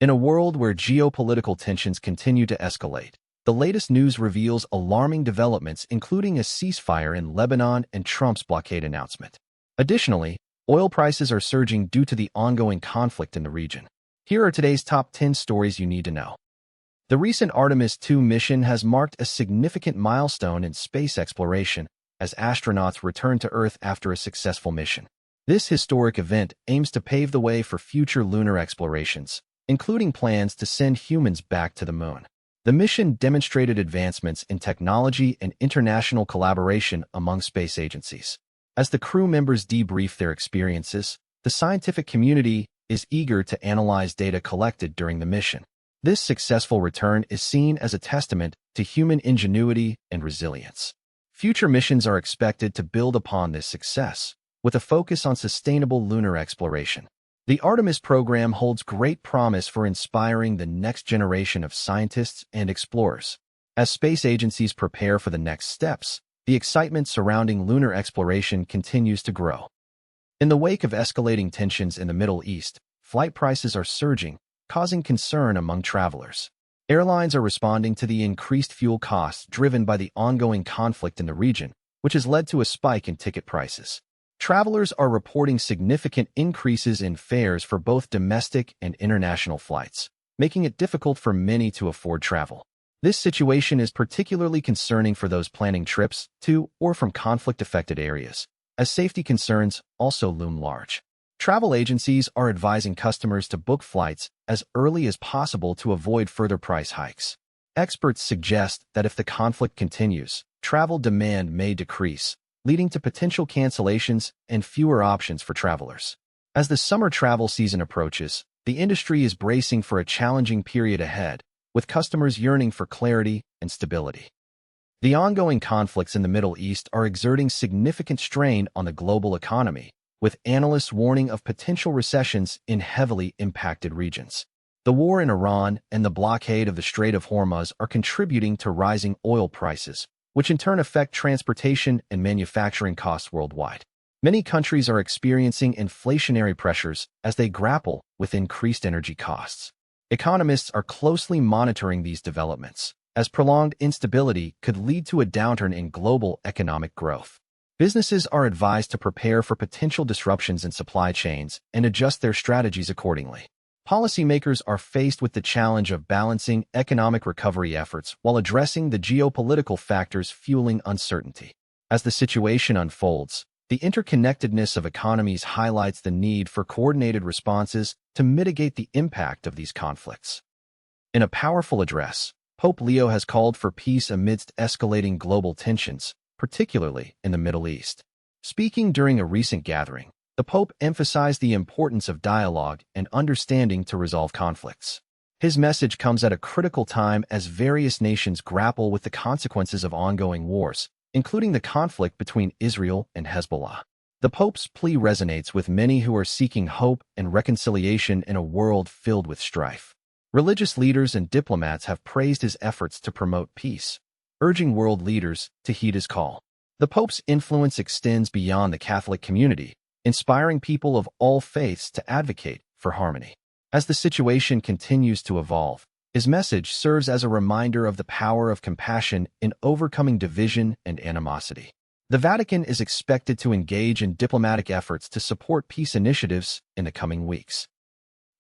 In a world where geopolitical tensions continue to escalate, the latest news reveals alarming developments, including a ceasefire in Lebanon and Trump's blockade announcement. Additionally, oil prices are surging due to the ongoing conflict in the region. Here are today's top 10 stories you need to know. The recent Artemis II mission has marked a significant milestone in space exploration as astronauts return to Earth after a successful mission. This historic event aims to pave the way for future lunar explorations, including plans to send humans back to the moon. The mission demonstrated advancements in technology and international collaboration among space agencies. As the crew members debrief their experiences, the scientific community is eager to analyze data collected during the mission. This successful return is seen as a testament to human ingenuity and resilience. Future missions are expected to build upon this success, with a focus on sustainable lunar exploration. The Artemis program holds great promise for inspiring the next generation of scientists and explorers. As space agencies prepare for the next steps, the excitement surrounding lunar exploration continues to grow. In the wake of escalating tensions in the Middle East, flight prices are surging, causing concern among travelers. Airlines are responding to the increased fuel costs driven by the ongoing conflict in the region, which has led to a spike in ticket prices. Travelers are reporting significant increases in fares for both domestic and international flights, making it difficult for many to afford travel. This situation is particularly concerning for those planning trips to or from conflict-affected areas, as safety concerns also loom large. Travel agencies are advising customers to book flights as early as possible to avoid further price hikes. Experts suggest that if the conflict continues, travel demand may decrease, leading to potential cancellations and fewer options for travelers. As the summer travel season approaches, the industry is bracing for a challenging period ahead, with customers yearning for clarity and stability. The ongoing conflicts in the Middle East are exerting significant strain on the global economy, with analysts warning of potential recessions in heavily impacted regions. The war in Iran and the blockade of the Strait of Hormuz are contributing to rising oil prices, which in turn affect transportation and manufacturing costs worldwide. Many countries are experiencing inflationary pressures as they grapple with increased energy costs. Economists are closely monitoring these developments, as prolonged instability could lead to a downturn in global economic growth. Businesses are advised to prepare for potential disruptions in supply chains and adjust their strategies accordingly. Policymakers are faced with the challenge of balancing economic recovery efforts while addressing the geopolitical factors fueling uncertainty. As the situation unfolds, the interconnectedness of economies highlights the need for coordinated responses to mitigate the impact of these conflicts. In a powerful address, Pope Leo has called for peace amidst escalating global tensions, particularly in the Middle East. Speaking during a recent gathering, the Pope emphasized the importance of dialogue and understanding to resolve conflicts. His message comes at a critical time as various nations grapple with the consequences of ongoing wars, including the conflict between Israel and Hezbollah. The Pope's plea resonates with many who are seeking hope and reconciliation in a world filled with strife. Religious leaders and diplomats have praised his efforts to promote peace, urging world leaders to heed his call. The Pope's influence extends beyond the Catholic community, inspiring people of all faiths to advocate for harmony. As the situation continues to evolve, his message serves as a reminder of the power of compassion in overcoming division and animosity. The Vatican is expected to engage in diplomatic efforts to support peace initiatives in the coming weeks.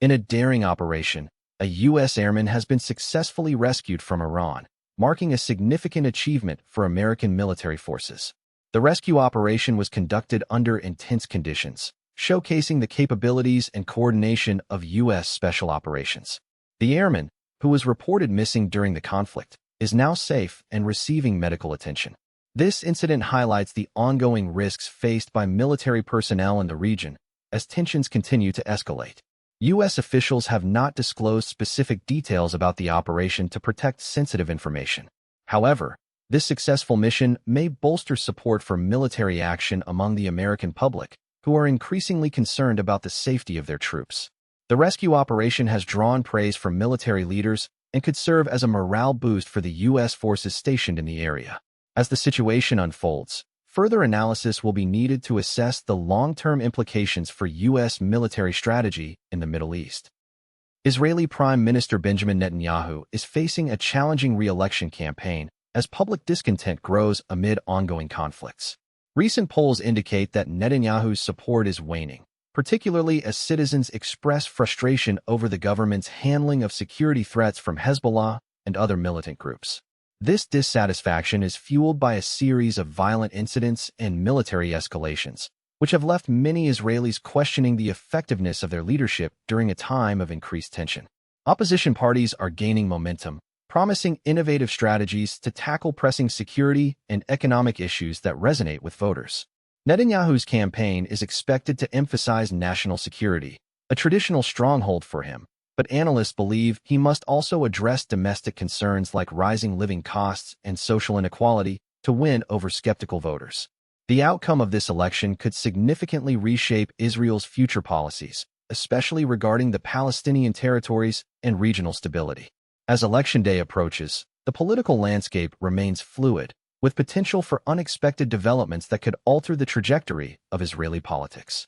In a daring operation, a U.S. airman has been successfully rescued from Iran, marking a significant achievement for American military forces. The rescue operation was conducted under intense conditions, showcasing the capabilities and coordination of U.S. Special Operations. The airman, who was reported missing during the conflict, is now safe and receiving medical attention. This incident highlights the ongoing risks faced by military personnel in the region as tensions continue to escalate. U.S. officials have not disclosed specific details about the operation to protect sensitive information. However, this successful mission may bolster support for military action among the American public, who are increasingly concerned about the safety of their troops. The rescue operation has drawn praise from military leaders and could serve as a morale boost for the U.S. forces stationed in the area. As the situation unfolds, further analysis will be needed to assess the long-term implications for U.S. military strategy in the Middle East. Israeli Prime Minister Benjamin Netanyahu is facing a challenging re-election campaign as public discontent grows amid ongoing conflicts. Recent polls indicate that Netanyahu's support is waning, particularly as citizens express frustration over the government's handling of security threats from Hezbollah and other militant groups. This dissatisfaction is fueled by a series of violent incidents and military escalations, which have left many Israelis questioning the effectiveness of their leadership during a time of increased tension. Opposition parties are gaining momentum, promising innovative strategies to tackle pressing security and economic issues that resonate with voters. Netanyahu's campaign is expected to emphasize national security, a traditional stronghold for him, but analysts believe he must also address domestic concerns like rising living costs and social inequality to win over skeptical voters. The outcome of this election could significantly reshape Israel's future policies, especially regarding the Palestinian territories and regional stability. As Election Day approaches, the political landscape remains fluid, with potential for unexpected developments that could alter the trajectory of Israeli politics.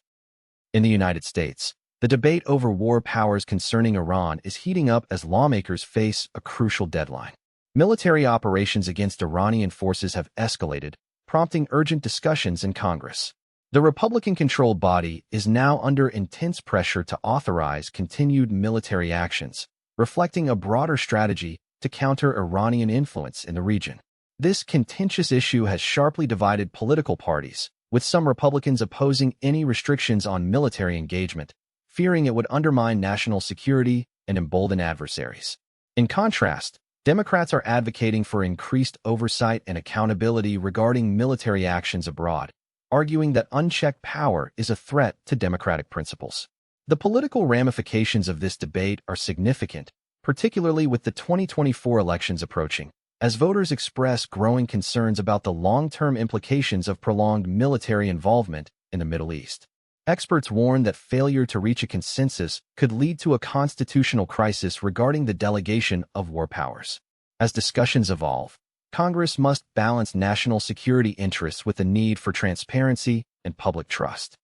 In the United States, the debate over war powers concerning Iran is heating up as lawmakers face a crucial deadline. Military operations against Iranian forces have escalated, prompting urgent discussions in Congress. The Republican-controlled body is now under intense pressure to authorize continued military actions, reflecting a broader strategy to counter Iranian influence in the region. This contentious issue has sharply divided political parties, with some Republicans opposing any restrictions on military engagement, fearing it would undermine national security and embolden adversaries. In contrast, Democrats are advocating for increased oversight and accountability regarding military actions abroad, arguing that unchecked power is a threat to democratic principles. The political ramifications of this debate are significant, particularly with the 2024 elections approaching, as voters express growing concerns about the long-term implications of prolonged military involvement in the Middle East. Experts warn that failure to reach a consensus could lead to a constitutional crisis regarding the delegation of war powers. As discussions evolve, Congress must balance national security interests with the need for transparency and public trust.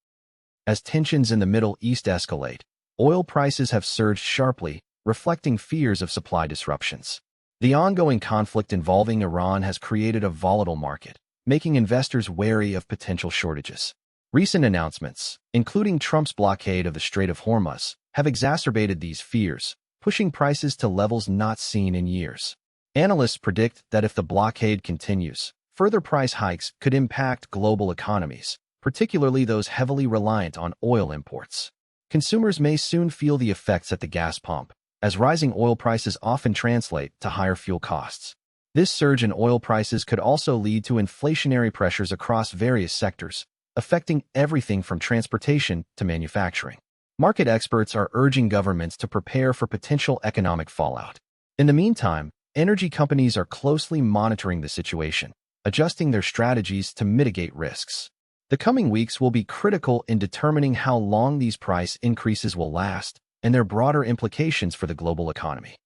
As tensions in the Middle East escalate, oil prices have surged sharply, reflecting fears of supply disruptions. The ongoing conflict involving Iran has created a volatile market, making investors wary of potential shortages. Recent announcements, including Trump's blockade of the Strait of Hormuz, have exacerbated these fears, pushing prices to levels not seen in years. Analysts predict that if the blockade continues, further price hikes could impact global economies, particularly those heavily reliant on oil imports. Consumers may soon feel the effects at the gas pump, as rising oil prices often translate to higher fuel costs. This surge in oil prices could also lead to inflationary pressures across various sectors, affecting everything from transportation to manufacturing. Market experts are urging governments to prepare for potential economic fallout. In the meantime, energy companies are closely monitoring the situation, adjusting their strategies to mitigate risks. The coming weeks will be critical in determining how long these price increases will last and their broader implications for the global economy.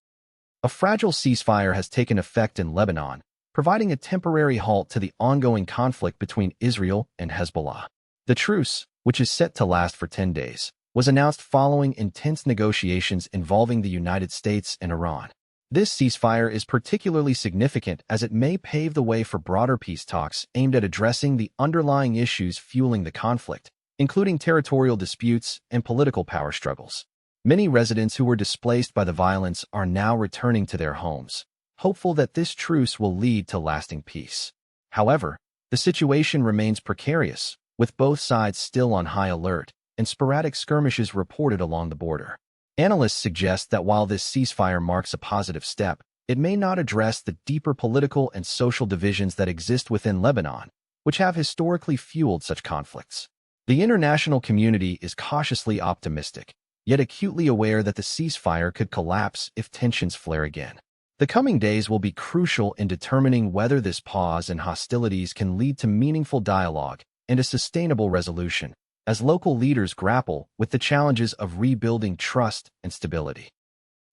A fragile ceasefire has taken effect in Lebanon, providing a temporary halt to the ongoing conflict between Israel and Hezbollah. The truce, which is set to last for 10 days, was announced following intense negotiations involving the United States and Iran. This ceasefire is particularly significant as it may pave the way for broader peace talks aimed at addressing the underlying issues fueling the conflict, including territorial disputes and political power struggles. Many residents who were displaced by the violence are now returning to their homes, hopeful that this truce will lead to lasting peace. However, the situation remains precarious, with both sides still on high alert and sporadic skirmishes reported along the border. Analysts suggest that while this ceasefire marks a positive step, it may not address the deeper political and social divisions that exist within Lebanon, which have historically fueled such conflicts. The international community is cautiously optimistic, yet acutely aware that the ceasefire could collapse if tensions flare again. The coming days will be crucial in determining whether this pause in hostilities can lead to meaningful dialogue and a sustainable resolution, as local leaders grapple with the challenges of rebuilding trust and stability.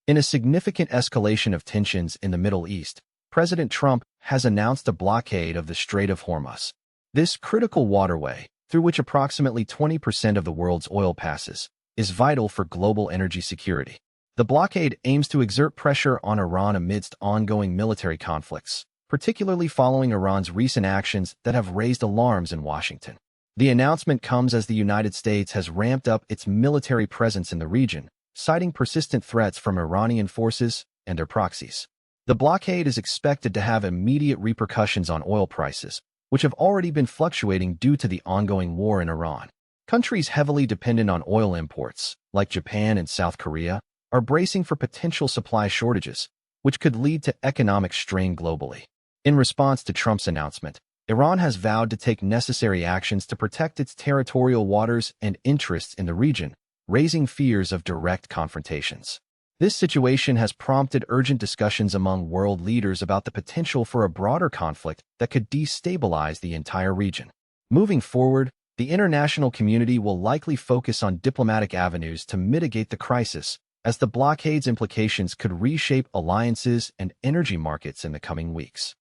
In a significant escalation of tensions in the Middle East, President Trump has announced a blockade of the Strait of Hormuz. This critical waterway, through which approximately 20% of the world's oil passes, is vital for global energy security. The blockade aims to exert pressure on Iran amidst ongoing military conflicts, particularly following Iran's recent actions that have raised alarms in Washington. The announcement comes as the United States has ramped up its military presence in the region, citing persistent threats from Iranian forces and their proxies. The blockade is expected to have immediate repercussions on oil prices, which have already been fluctuating due to the ongoing war in Iran. Countries heavily dependent on oil imports, like Japan and South Korea, are bracing for potential supply shortages, which could lead to economic strain globally. In response to Trump's announcement, Iran has vowed to take necessary actions to protect its territorial waters and interests in the region, raising fears of direct confrontations. This situation has prompted urgent discussions among world leaders about the potential for a broader conflict that could destabilize the entire region. Moving forward, the international community will likely focus on diplomatic avenues to mitigate the crisis, as the blockade's implications could reshape alliances and energy markets in the coming weeks.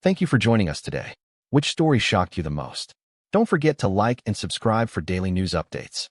Thank you for joining us today. Which story shocked you the most? Don't forget to like and subscribe for daily news updates.